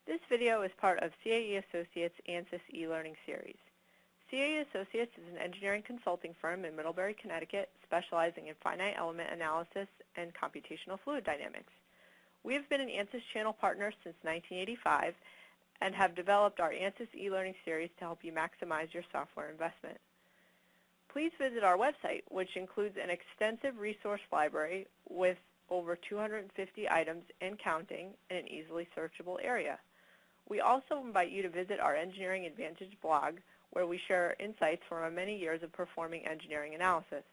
This video is part of CAE Associates Ansys e-learning series. CAE Associates is an engineering consulting firm in Middlebury, Connecticut, specializing in finite element analysis and computational fluid dynamics. We have been an Ansys channel partner since 1985 and have developed our Ansys e-learning series to help you maximize your software investment. Please visit our website, which includes an extensive resource library with over 250 items and counting in an easily searchable area. We also invite you to visit our Engineering Advantage blog, where we share insights from our many years of performing engineering analysis.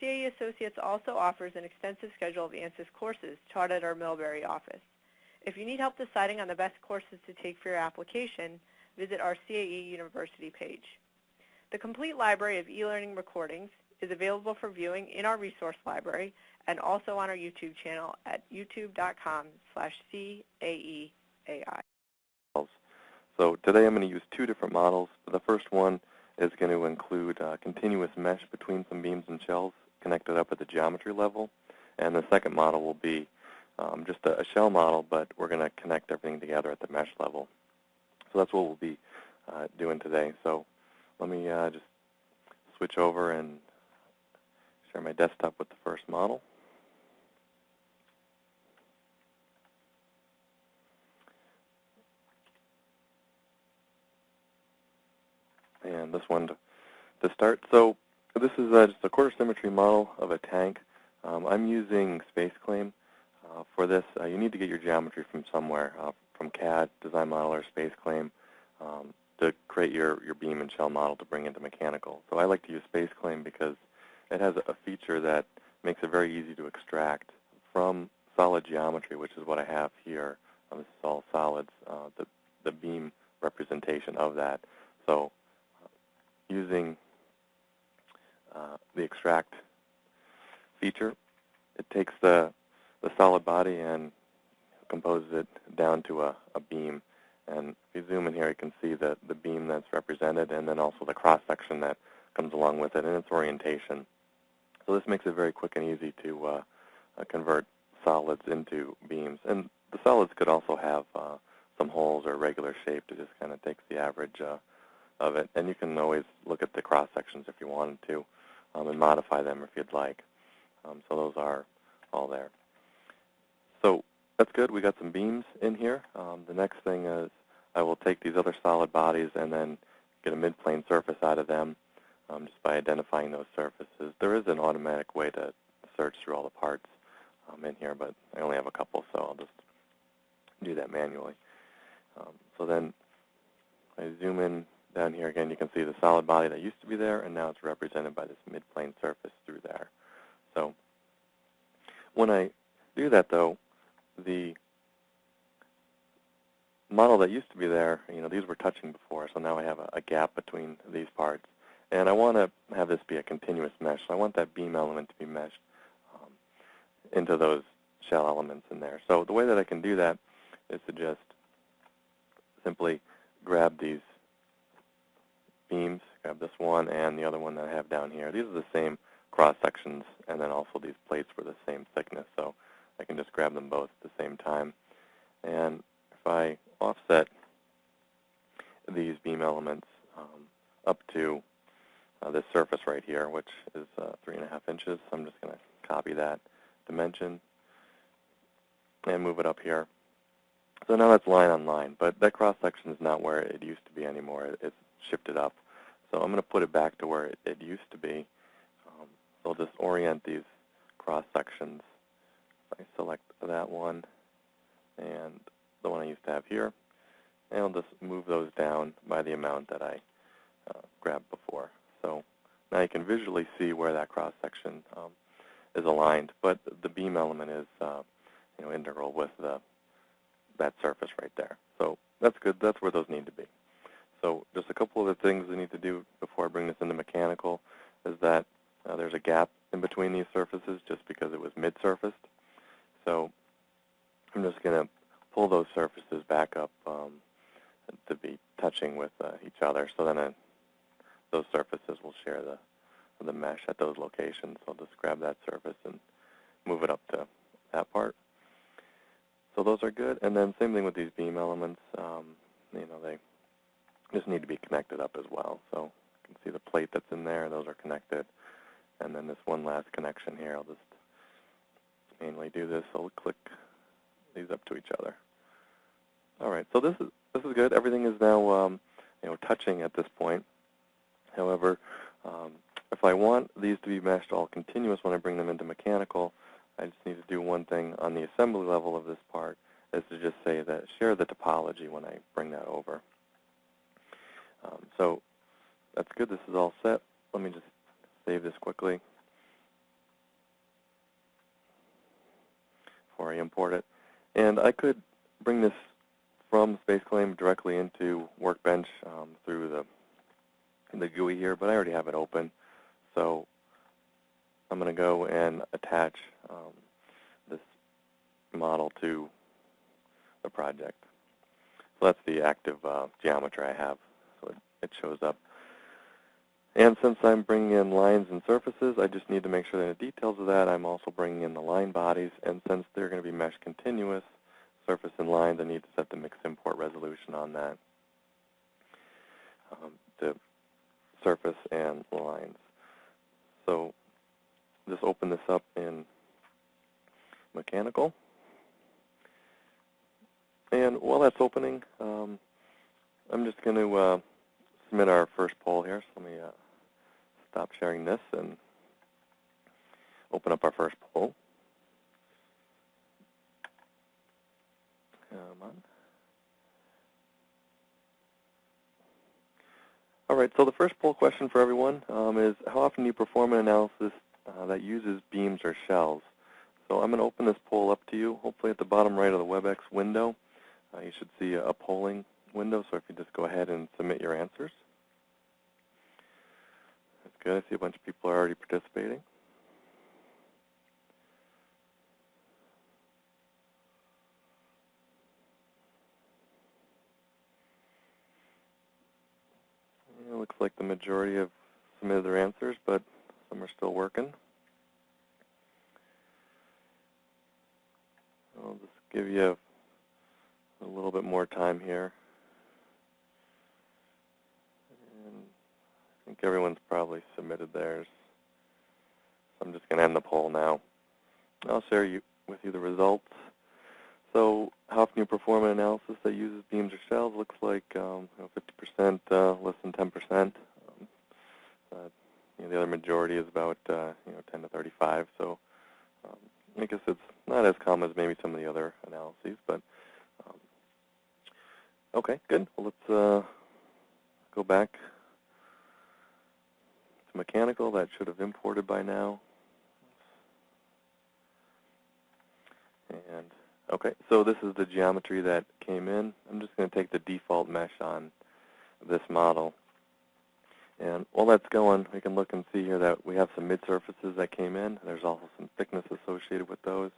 CAE Associates also offers an extensive schedule of Ansys courses taught at our Middlebury office. If you need help deciding on the best courses to take for your application, visit our CAE University page. The complete library of e-learning recordings is available for viewing in our resource library and also on our YouTube channel at youtube.com/CAEAI. So today I'm going to use two different models. The first one is going to include a continuous mesh between some beams and shells connected up at the geometry level. And the second model will be just a shell model, but we're going to connect everything together at the mesh level. So that's what we'll be doing today. So let me just switch over and share my desktop with the first model. And this one to start. So this is just a quarter symmetry model of a tank. I'm using SpaceClaim for this. You need to get your geometry from somewhere, from CAD, Design Model, or SpaceClaim, to create your beam and shell model to bring into mechanical. So I like to use SpaceClaim because it has a feature that makes it very easy to extract from solid geometry, which is what I have here. This is all solids, the beam representation of that. So using the extract feature, it takes the solid body and composes it down to a beam. And if you zoom in here, you can see the beam that's represented and then also the cross-section that comes along with it and its orientation. So this makes it very quick and easy to convert solids into beams. And the solids could also have some holes or regular shape. It just kind of takes the average of it. And you can always look at the cross-sections if you wanted to and modify them if you'd like. So those are all there. So that's good. We got some beams in here. The next thing is I will take these other solid bodies and then get a mid-plane surface out of them just by identifying those surfaces. There is an automatic way to search through all the parts in here, but I only have a couple, so I'll just do that manually. So then I zoom in down here again. You can see the solid body that used to be there, and now it's represented by this mid-plane surface through there. So when I do that, though, the model that used to be there, these were touching before, so now I have a gap between these parts. And I want to have this be a continuous mesh, so I want that beam element to be meshed into those shell elements in there. So the way that I can do that is to just simply grab these beams, grab this one and the other one that I have down here. These are the same cross-sections, and then also these plates were the same thickness, so I can just grab them both at the same time. And if I offset these beam elements up to this surface right here, which is 3.5 inches, so I'm just going to copy that dimension and move it up here. So now that's line on line, but that cross-section is not where it used to be anymore. It's shifted up. So I'm going to put it back to where it used to be. So I'll just orient these cross-sections. I select that one and the one I used to have here, and I'll just move those down by the amount that I grabbed before. So now you can visually see where that cross-section is aligned, but the beam element is integral with that surface right there. So that's good. That's where those need to be. So just a couple of the things I need to do before I bring this into mechanical is that there's a gap in between these surfaces just because it was mid-surfaced. So I'm just going to pull those surfaces back up to be touching with each other. So then those surfaces will share the mesh at those locations. So I'll just grab that surface and move it up to that part. So those are good. And then same thing with these beam elements. They just need to be connected up as well. So you can see the plate that's in there. Those are connected. And then this one last connection here, I'll just manually do this. I'll click these up to each other. All right, so this is good. Everything is now touching at this point. However, if I want these to be meshed all continuous when I bring them into mechanical, I just need to do one thing on the assembly level of this part, is to just say that share the topology when I bring that over. So that's good. This is all set. Let me just save this quickly before I import it. And I could bring this from SpaceClaim directly into Workbench through the GUI here, but I already have it open. So I'm going to go and attach this model to the project. So that's the active geometry I have. So it shows up. And since I'm bringing in lines and surfaces, I just need to make sure that in the details of that, I'm also bringing in the line bodies. And since they're going to be meshed continuous, surface and lines, I need to set the mixed import resolution on that, the surface and lines. So just open this up in mechanical. And while that's opening, I'm just going to submit our first poll here. So let me stop sharing this and open up our first poll. Come on. All right, so the first poll question for everyone is, how often do you perform an analysis that uses beams or shells? So I'm going to open this poll up to you. Hopefully at the bottom right of the WebEx window, you should see a polling window. So if you just go ahead and submit your answers. That's good. I see a bunch of people are already participating. It looks like the majority have submitted their answers, but some are still working. I'll just give you a little bit more time here. And I think everyone's probably submitted theirs. So I'm just going to end the poll now. I'll share with you the results. So how often you perform an analysis that uses beams or shells? Looks like 50%, less than 10%. The other majority is about 10 to 35. So I guess it's not as common as maybe some of the other analyses, but okay, good. Well, let's go back to mechanical. That should have imported by now. And okay, so this is the geometry that came in. I'm just going to take the default mesh on this model. And while that's going, we can look and see here that we have some mid-surfaces that came in. There's also some thickness associated with those.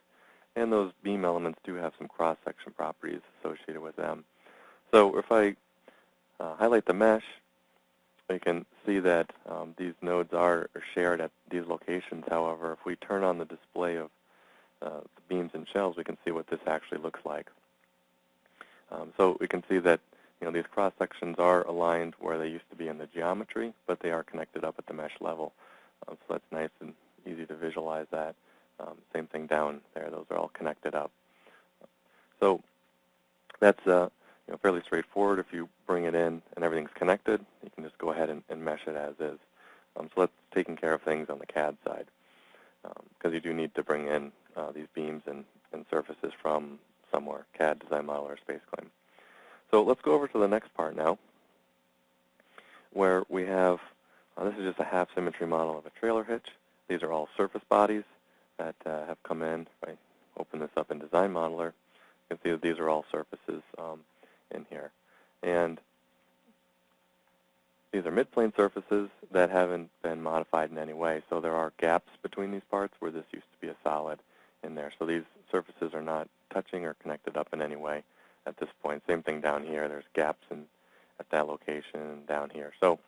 And those beam elements do have some cross-section properties associated with them. So if I highlight the mesh, we can see that these nodes are shared at these locations. However, if we turn on the display of the beams and shells, we can see what this actually looks like. So we can see that these cross-sections are aligned where they used to be in the geometry, but they are connected up at the mesh level. So that's nice and easy to visualize that. Same thing down there. Those are all connected up. So that's fairly straightforward. If you bring it in and everything's connected, you can just go ahead and mesh it as is. So that's taking care of things on the CAD side, because you do need to bring in these beams and surfaces from somewhere, CAD, Design Model, or SpaceClaim. So let's go over to the next part now, where we have, this is just a half symmetry model of a trailer hitch. These are all surface bodies that have come in. If I open this up in Design Modeler, you can see that these are all surfaces in here. And these are mid-plane surfaces that haven't been modified in any way. So there are gaps between these parts where this used to be a solid in there. So these surfaces are not touching or connected up in any way at this point. Same thing down here. There's gaps at that location down here. So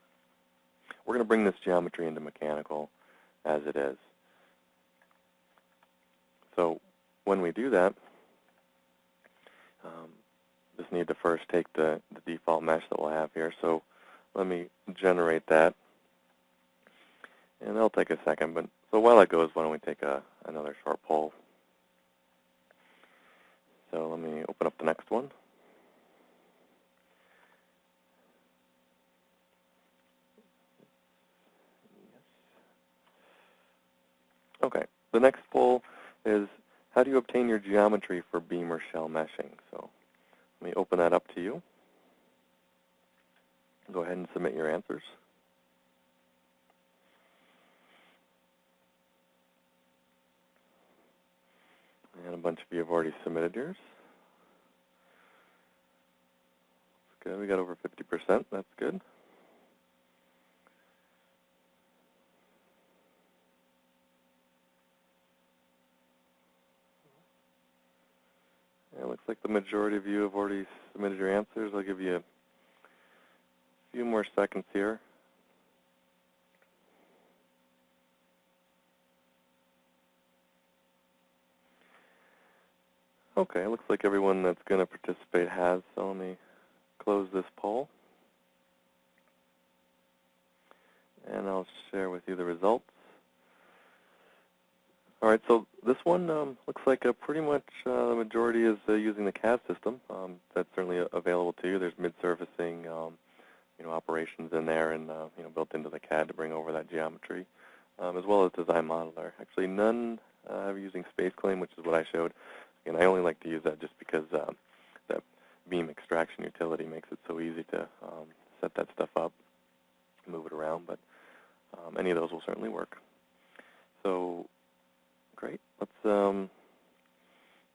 we're going to bring this geometry into mechanical as it is. So when we do that, Just need to first take the default mesh that we'll have here. So let me generate that. And that'll take a second. But so while that goes, why don't we take another short poll. So let me open up the next one. Okay, the next poll is, how do you obtain your geometry for beam or shell meshing? So let me open that up to you. Go ahead and submit your answers. And a bunch of you have already submitted yours. That's good. We got over 50%. That's good. It looks like the majority of you have already submitted your answers. I'll give you a few more seconds here. Okay, it looks like everyone that's going to participate has, so let me close this poll. And I'll share with you the results. All right, so this one looks like pretty much the majority is using the CAD system. That's certainly available to you. There's mid-surfacing operations in there and built into the CAD to bring over that geometry, as well as Design Modeler. Actually, none are using Space Claim, which is what I showed. And I only like to use that just because that beam extraction utility makes it so easy to set that stuff up, move it around. But any of those will certainly work. So great. Let's go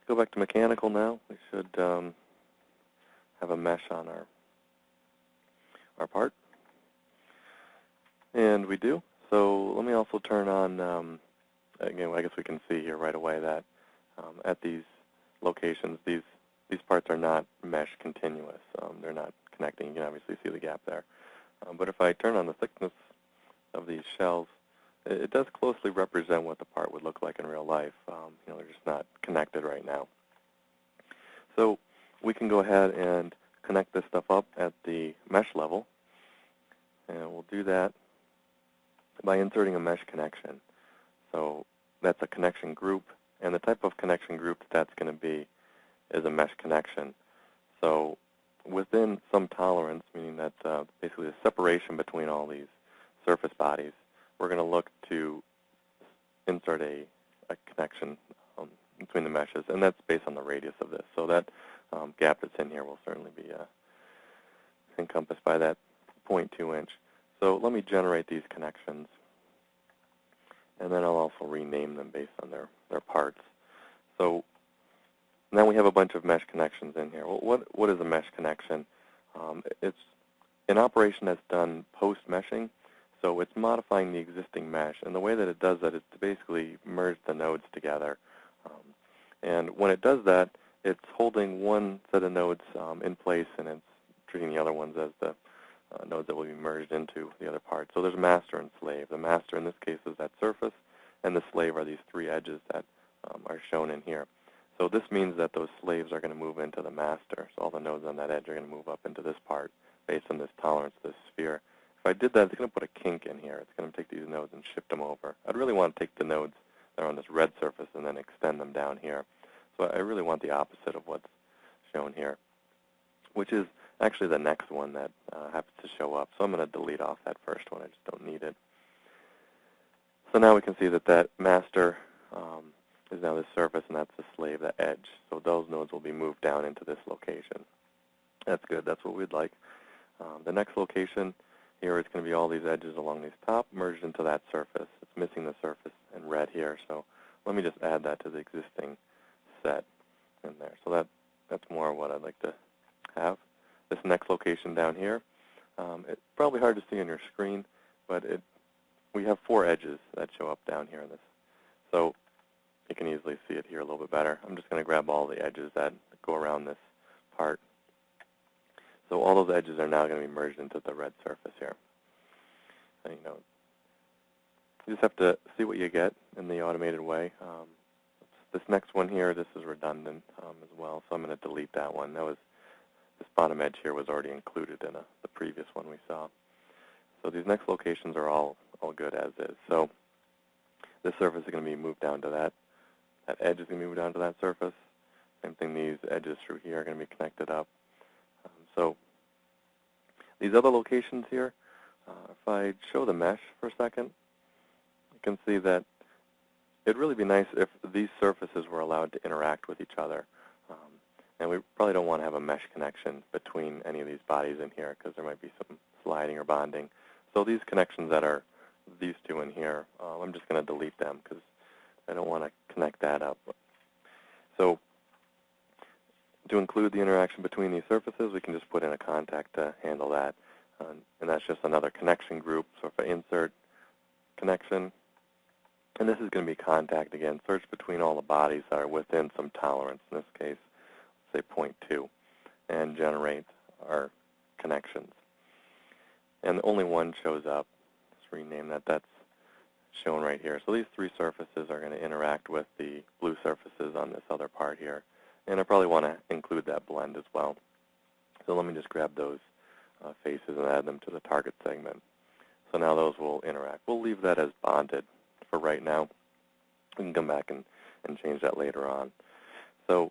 back to mechanical now. We should have a mesh on our part. And we do. So let me also turn on, again, I guess we can see here right away that at these locations, these parts are not mesh continuous. They're not connecting. You can obviously see the gap there. But if I turn on the thickness of these shells, it does closely represent what the part would look like in real life. They're just not connected right now. So we can go ahead and connect this stuff up at the mesh level. And we'll do that by inserting a mesh connection. So that's a connection group. And the type of connection group that's going to be is a mesh connection. So within some tolerance, meaning that basically the separation between all these surface bodies, we're going to look to insert a connection between the meshes, and that's based on the radius of this. So that gap that's in here will certainly be encompassed by that 0.2 inch. So let me generate these connections, and then I'll also rename them based on their parts. So now we have a bunch of mesh connections in here. Well, what is a mesh connection? It's an operation that's done post-meshing. So it's modifying the existing mesh, and the way that it does that is to basically merge the nodes together. And when it does that, it's holding one set of nodes in place, and it's treating the other ones as the nodes that will be merged into the other part. So there's master and slave. The master in this case is that surface, and the slave are these three edges that are shown in here. So this means that those slaves are going to move into the master. So all the nodes on that edge are going to move up into this part based on this tolerance, this sphere. If I did that, it's going to put a kink in here. It's going to take these nodes and shift them over. I'd really want to take the nodes that are on this red surface and then extend them down here. So I really want the opposite of what's shown here, which is actually the next one that happens to show up. So I'm going to delete off that first one. I just don't need it. So now we can see that that master is now this surface, and that's the slave, the edge. So those nodes will be moved down into this location. That's good. That's what we'd like. The next location here is going to be all these edges along these top merged into that surface. It's missing the surface in red here. So let me just add that to the existing set in there. So that's more what I'd like to have. This next location down here, it's probably hard to see on your screen, but we have 4 edges that show up down here in this. So you can easily see it here a little bit better. I'm just going to grab all the edges that go around this part. So all those edges are now going to be merged into the red surface here. And, you just have to see what you get in the automated way. This next one here, this is redundant as well, so I'm going to delete that one. This bottom edge here was already included in the previous one we saw. So these next locations are all good as is. So this surface is going to be moved down to that. That edge is going to be moved down to that surface. Same thing, these edges through here are going to be connected up. So these other locations here, if I show the mesh for a second, you can see that it'd really be nice if these surfaces were allowed to interact with each other. And we probably don't want to have a mesh connection between any of these bodies in here because there might be some sliding or bonding. So these connections that are these two in here, I'm just going to delete them because I don't want to connect that up. So to include the interaction between these surfaces, we can just put in a contact to handle that. And that's just another connection group. So if I insert connection, and this is going to be contact again, search between all the bodies that are within some tolerance, in this case, say 0.2, and generate our connections. And only one shows up. Let's rename that. That's shown right here. So these three surfaces are going to interact with the blue surfaces on this other part here. And I probably want to include that blend as well. So let me just grab those faces and add them to the target segment. So now those will interact. We'll leave that as bonded for right now. We can come back and change that later on. So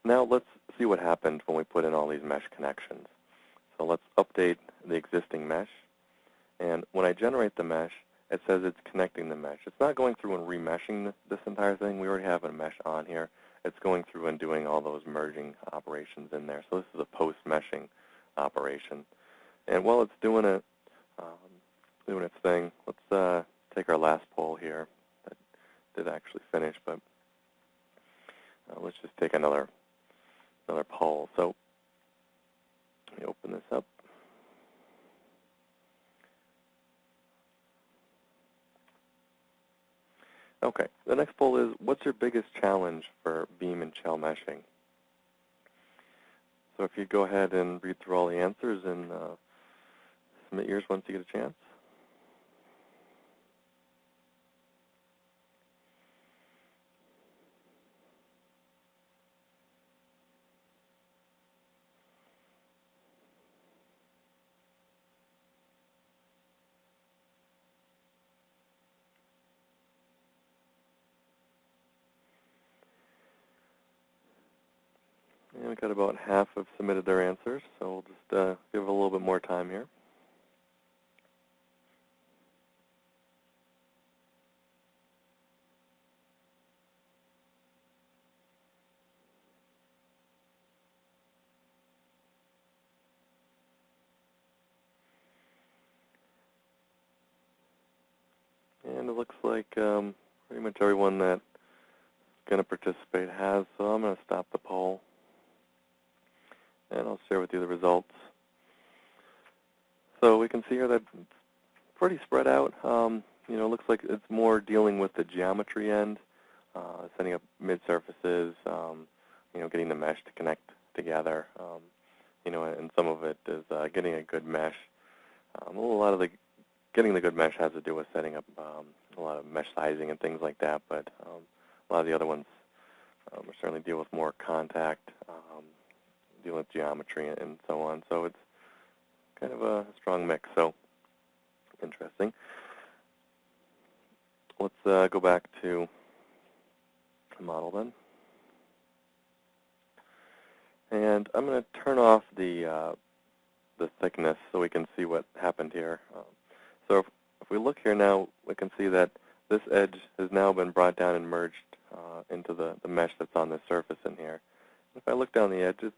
now let's see what happened when we put in all these mesh connections. So let's update the existing mesh. And when I generate the mesh, it says it's connecting the mesh. It's not going through and remeshing this entire thing. We already have a mesh on here. It's going through and doing all those merging operations in there. So this is a post-meshing operation. And while it's doing its thing, let's take our last poll here. That did actually finish, but let's just take another poll. So let me open this up. Okay, the next poll is, what's your biggest challenge for beam and shell meshing? So if you go ahead and read through all the answers and submit yours once you get a chance. And we've got about half have submitted their answers, so we'll just give it a little bit more time here. And it looks like pretty much everyone that's going to participate has, so I'm going to stop the poll. And I'll share with you the results. So we can see here that it's pretty spread out. It looks like it's more dealing with the geometry end, setting up mid-surfaces, getting the mesh to connect together. And some of it is getting a good mesh. A lot of getting the good mesh has to do with setting up a lot of mesh sizing and things like that, but a lot of the other ones certainly deal with more contact, dealing with geometry and so on. So it's kind of a strong mix. So interesting. Let's go back to the model then. And I'm going to turn off the thickness so we can see what happened here. So if we look here now, we can see that this edge has now been brought down and merged into the mesh that's on the surface in here. If I look down the edge, it's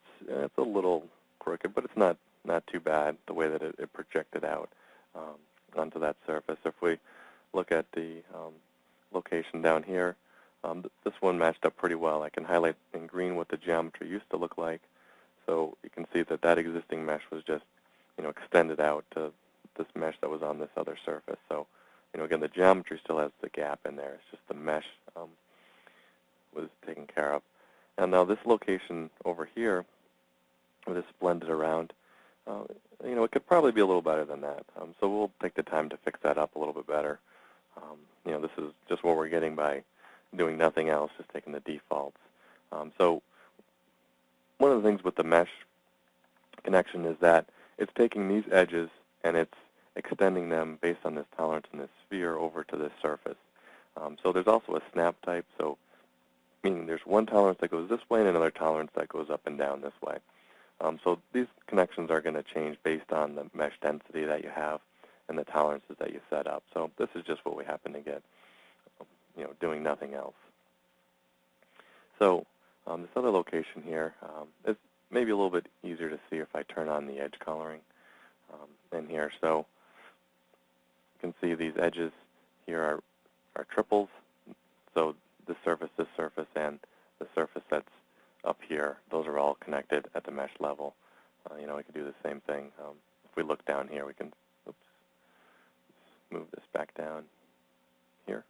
a little crooked, but it's not too bad the way that it projected out onto that surface. If we look at the location down here, this one matched up pretty well. I can highlight in green what the geometry used to look like. So you can see that existing mesh was just extended out to this mesh that was on this other surface. So again, the geometry still has the gap in there. It's just the mesh was taken care of. And now this location over here, where this blended around, it could probably be a little better than that. So we'll take the time to fix that up a little bit better. This is just what we're getting by, doing nothing else, just taking the defaults. So one of the things with the mesh connection is that it's taking these edges and it's extending them based on this tolerance in this sphere over to this surface. So there's also a snap type, so meaning there's one tolerance that goes this way and another tolerance that goes up and down this way. So these connections are going to change based on the mesh density that you have and the tolerances that you set up. So this is just what we happen to get, doing nothing else. So this other location here is maybe a little bit easier to see if I turn on the edge coloring in here. So you can see these edges here are triples. So this surface, and the surface that's up here, those are all connected at the mesh level. We could do the same thing. If we look down here, we can move this back down here.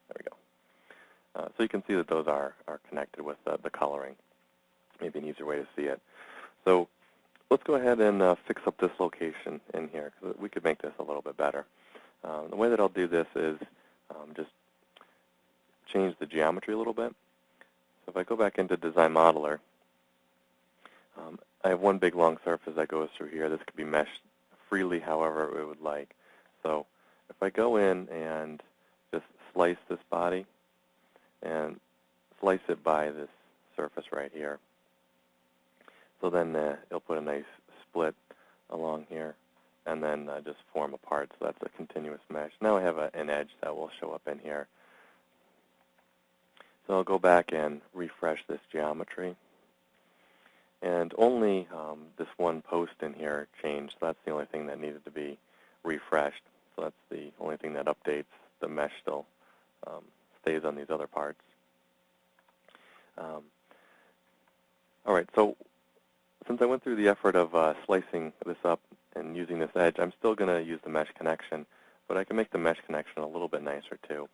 There we go. So you can see that those are connected with the coloring. Maybe an easier way to see it. So let's go ahead and fix up this location in here, because we could make this a little bit better. The way that I'll do this is just change the geometry a little bit. So if I go back into Design Modeler, I have one big long surface that goes through here. This could be meshed freely however it would like. So if I go in and just slice this body and slice it by this surface right here, so then it'll put a nice split along here and then just form a part. So that's a continuous mesh. Now I have an edge that will show up in here. So I'll go back and refresh this geometry. And only this one post in here changed. So that's the only thing that needed to be refreshed. So that's the only thing that updates. The mesh still stays on these other parts. All right, so since I went through the effort of slicing this up and using this edge, I'm still going to use the mesh connection, but I can make the mesh connection a little bit nicer too.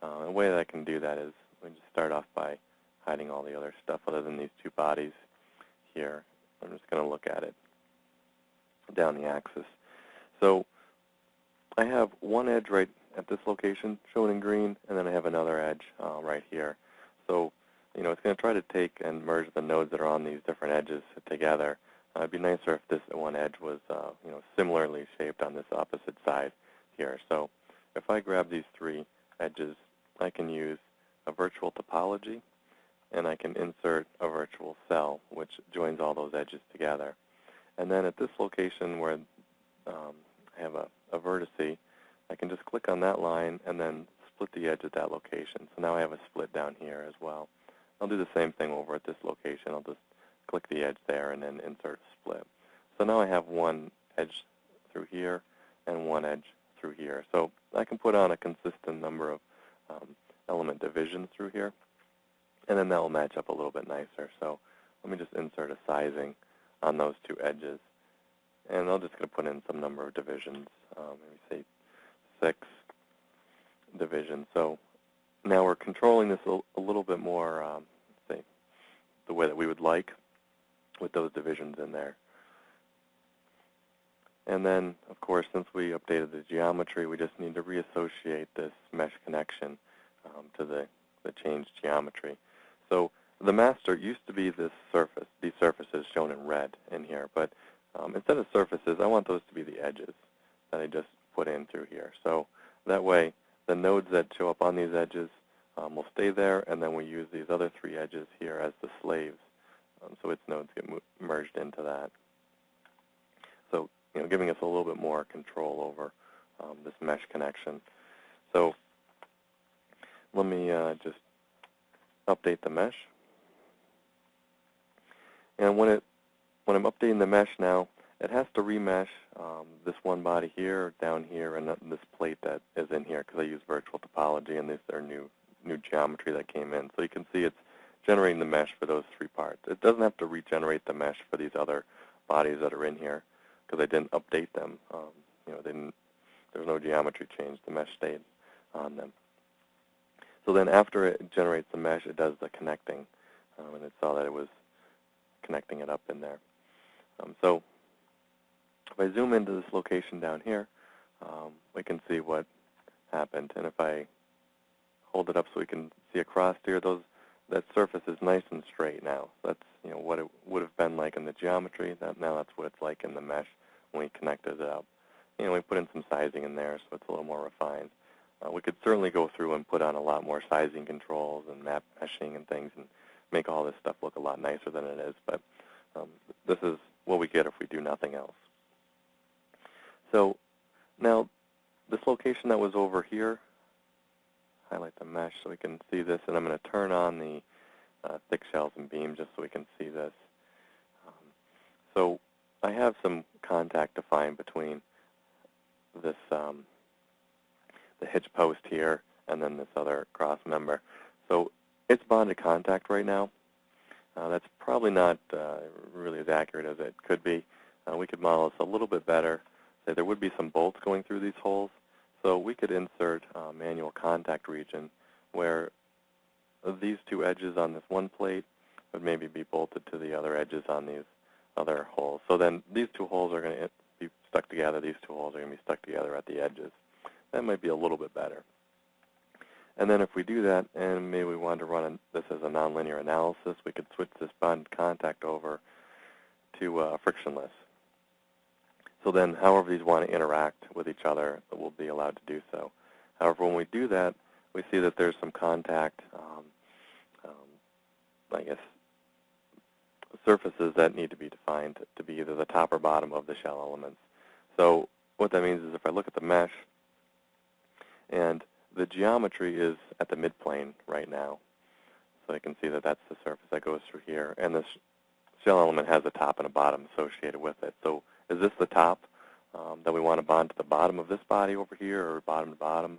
The way that I can do that is we just start off by hiding all the other stuff other than these two bodies here. I'm just going to look at it down the axis. So I have one edge right at this location shown in green, and then I have another edge right here. So it's going to try to take and merge the nodes that are on these different edges together. It'd be nicer if this one edge was similarly shaped on this opposite side here. So if I grab these three edges, I can use a virtual topology, and I can insert a virtual cell, which joins all those edges together. And then at this location where I have a vertice, I can just click on that line and then split the edge at that location. So now I have a split down here as well. I'll do the same thing over at this location. I'll just click the edge there and then insert a split. So now I have one edge through here and one edge through here. So I can put on a consistent number of element divisions through here, and then that will match up a little bit nicer. So let me just insert a sizing on those two edges, and I'm just going to put in some number of divisions, maybe say 6 divisions. So now we're controlling this a little bit more, say, the way that we would like with those divisions in there. And then, of course, since we updated the geometry, we just need to reassociate this mesh connection to the changed geometry. So the master used to be this surface, these surfaces shown in red in here, but instead of surfaces, I want those to be the edges that I just put in through here. So that way, the nodes that show up on these edges will stay there, and then we use these other 3 edges here as the slaves, so its nodes get merged into that. So, giving us a little bit more control over this mesh connection. So let me just update the mesh. And when I'm updating the mesh now, it has to remesh this one body here, down here, and this plate that is in here, because I use virtual topology, and these are new geometry that came in. So you can see it's generating the mesh for those 3 parts. It doesn't have to regenerate the mesh for these other bodies that are in here, because I didn't update them. There's no geometry change. The mesh stayed on them. So then after it generates the mesh, it does the connecting, and it saw that it was connecting it up in there. So if I zoom into this location down here, we can see what happened. And if I hold it up so we can see across here, that surface is nice and straight now. That's what it would have been like in the geometry. Now that's what it's like in the mesh when we connected it up. We put in some sizing in there so it's a little more refined. We could certainly go through and put on a lot more sizing controls and map meshing and things and make all this stuff look a lot nicer than it is, but this is what we get if we do nothing else. So now this location that was over here, highlight the mesh so we can see this, and I'm going to turn on the thick shells and beam just so we can see this. So I have some contact defined between this the hitch post here and then this other cross member. So it's bonded contact right now. That's probably not really as accurate as it could be. We could model this a little bit better. Say there would be some bolts going through these holes. So we could insert a manual contact region where these two edges on this one plate would maybe be bolted to the other edges on these other holes. So then these two holes are going to be stuck together. These two holes are going to be stuck together at the edges. That might be a little bit better. And then if we do that, and maybe we want to run this as a nonlinear analysis, we could switch this bond contact over to frictionless. So then however these want to interact with each other, we'll be allowed to do so. However, when we do that, we see that there's some contact, I guess, surfaces that need to be defined to be either the top or bottom of the shell elements. So what that means is if I look at the mesh, and the geometry is at the midplane right now. So you can see that that's the surface that goes through here. And this shell element has a top and a bottom associated with it. So is this the top that we want to bond to the bottom of this body over here, or bottom to bottom?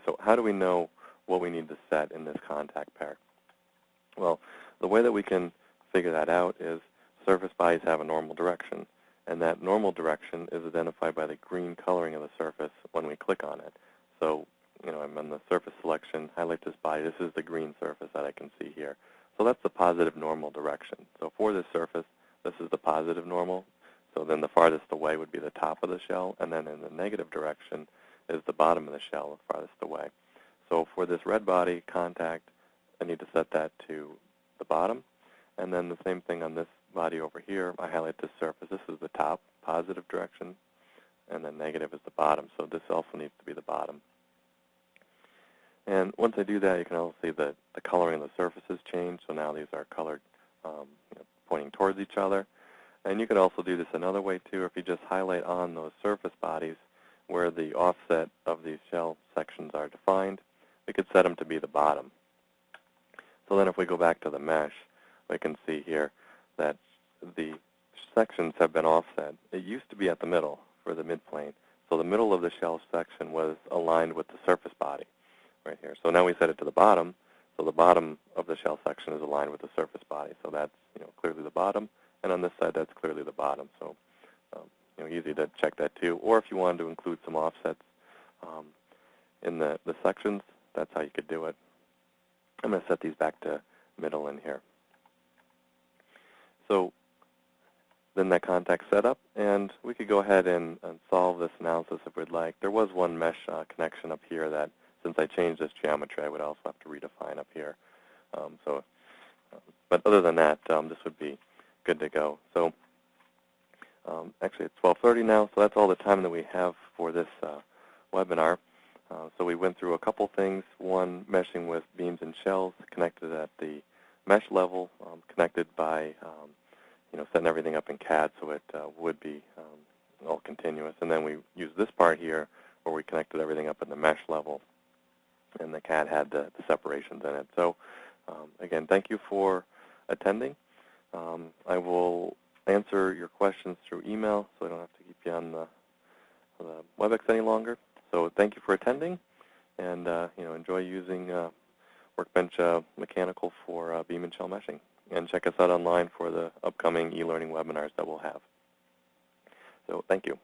So how do we know what we need to set in this contact pair? Well, the way that we can figure that out is surface bodies have a normal direction. And that normal direction is identified by the green coloring of the surface when we click on it. So, I'm on the surface selection, highlight this body. This is the green surface that I can see here. So that's the positive normal direction. So for this surface, this is the positive normal. So then the farthest away would be the top of the shell, and then in the negative direction is the bottom of the shell, the farthest away. So for this red body contact, I need to set that to the bottom. And then the same thing on this body over here, I highlight this surface. This is the top, positive direction, and then negative is the bottom. So this also needs to be the bottom. And once I do that, you can also see that the coloring of the surfaces change. So now these are colored pointing towards each other. And you can also do this another way, too. If you just highlight on those surface bodies where the offset of these shell sections are defined, we could set them to be the bottom. So then if we go back to the mesh, we can see here that the sections have been offset. It used to be at the middle for the midplane. So the middle of the shell section was aligned with the surface body right here. So now we set it to the bottom. So the bottom of the shell section is aligned with the surface body. So that's clearly the bottom. And on this side, that's clearly the bottom. So easy to check that too. Or if you wanted to include some offsets in the sections, that's how you could do it. I'm going to set these back to middle in here. So then that contact's set up, and we could go ahead and solve this analysis if we'd like. There was one mesh connection up here that, since I changed this geometry, I would also have to redefine up here. But other than that, this would be good to go. So actually, it's 12:30 now, so that's all the time that we have for this webinar. So we went through a couple things. One, meshing with beams and shells connected at the mesh level, connected by setting everything up in CAD so it would be all continuous. And then we used this part here where we connected everything up in the mesh level, and the CAD had the separations in it. So again, thank you for attending. I will answer your questions through email, so I don't have to keep you on the WebEx any longer. So thank you for attending, and enjoy using Workbench Mechanical for beam and shell meshing. And check us out online for the upcoming e-learning webinars that we'll have. So thank you.